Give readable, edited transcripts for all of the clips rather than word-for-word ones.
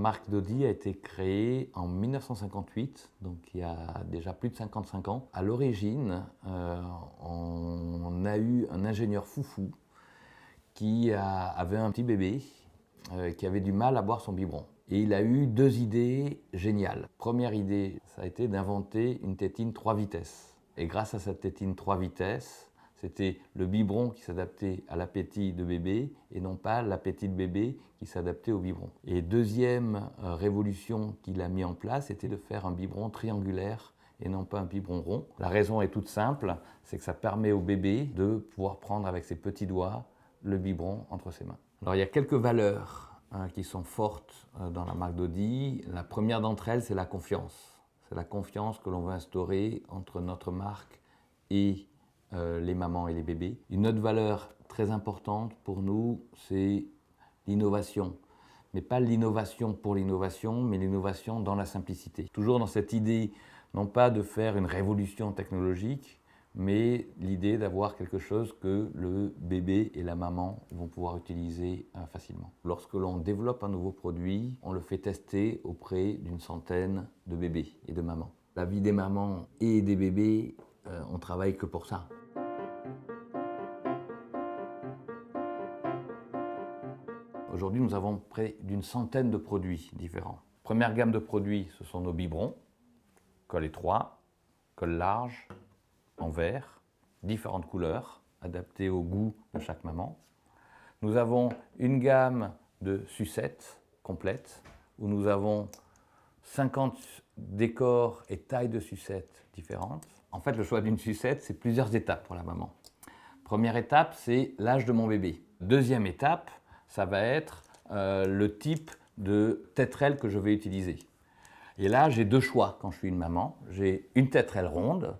marque Dodi a été créée en 1958, donc il y a déjà plus de 55 ans. À l'origine, on a eu un ingénieur foufou qui avait un petit bébé qui avait du mal à boire son biberon. Et il a eu deux idées géniales. Première idée, ça a été d'inventer une tétine 3 vitesses. Et grâce à cette tétine 3 vitesses, c'était le biberon qui s'adaptait à l'appétit de bébé et non pas l'appétit de bébé qui s'adaptait au biberon. Et deuxième révolution qu'il a mis en place, c'était de faire un biberon triangulaire et non pas un biberon rond. La raison est toute simple, c'est que ça permet au bébé de pouvoir prendre avec ses petits doigts le biberon entre ses mains. Alors il y a quelques valeurs qui sont fortes dans la marque Dodi. La première d'entre elles, c'est la confiance. C'est la confiance que l'on veut instaurer entre notre marque et les mamans et les bébés. Une autre valeur très importante pour nous, c'est l'innovation. Mais pas l'innovation pour l'innovation, mais l'innovation dans la simplicité. Toujours dans cette idée, non pas de faire une révolution technologique, mais l'idée d'avoir quelque chose que le bébé et la maman vont pouvoir utiliser facilement. Lorsque l'on développe un nouveau produit, on le fait tester auprès d'une centaine de bébés et de mamans. La vie des mamans et des bébés, on travaille que pour ça. Aujourd'hui, nous avons près d'une centaine de produits différents. Première gamme de produits, ce sont nos biberons, col étroit, col large, en verre, différentes couleurs, adaptées au goût de chaque maman. Nous avons une gamme de sucettes complètes, où nous avons 50 décors et tailles de sucettes différentes. En fait, le choix d'une sucette, c'est plusieurs étapes pour la maman. Première étape, c'est l'âge de mon bébé. Deuxième étape, ça va être le type de tétrelle que je vais utiliser. Et là, j'ai deux choix quand je suis une maman. J'ai une tétrelle ronde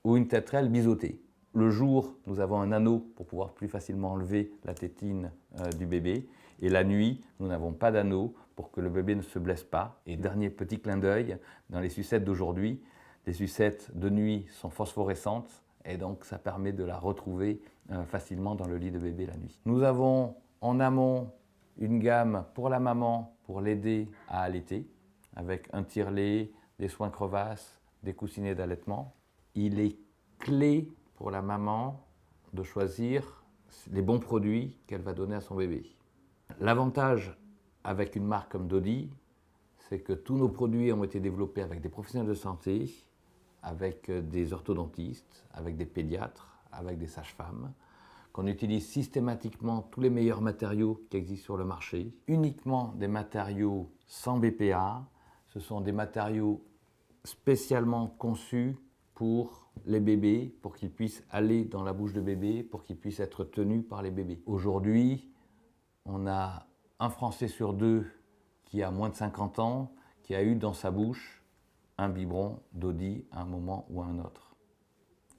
ou une tétrelle biseautée. Le jour, nous avons un anneau pour pouvoir plus facilement enlever la tétine du bébé. Et la nuit, nous n'avons pas d'anneau pour que le bébé ne se blesse pas. Et dernier petit clin d'œil, dans les sucettes d'aujourd'hui, les sucettes de nuit sont phosphorescentes et donc ça permet de la retrouver facilement dans le lit de bébé la nuit. Nous avons en amont une gamme pour la maman pour l'aider à allaiter avec un tire-lait, des soins crevasses, des coussinets d'allaitement. Il est clé pour la maman de choisir les bons produits qu'elle va donner à son bébé. L'avantage avec une marque comme Dodi, c'est que tous nos produits ont été développés avec des professionnels de santé, avec des orthodontistes, avec des pédiatres, avec des sages-femmes, qu'on utilise systématiquement tous les meilleurs matériaux qui existent sur le marché, uniquement des matériaux sans BPA. Ce sont des matériaux spécialement conçus pour les bébés, pour qu'ils puissent aller dans la bouche de bébé, pour qu'ils puissent être tenus par les bébés. Aujourd'hui, on a un Français sur deux qui a moins de 50 ans, qui a eu dans sa bouche un biberon Dodi à un moment ou à un autre.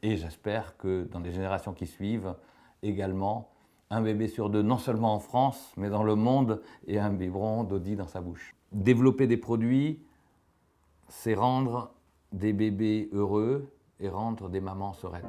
Et j'espère que dans les générations qui suivent, également, un bébé sur deux, non seulement en France, mais dans le monde, ait un biberon Dodi dans sa bouche. Développer des produits, c'est rendre des bébés heureux et rendre des mamans sereines.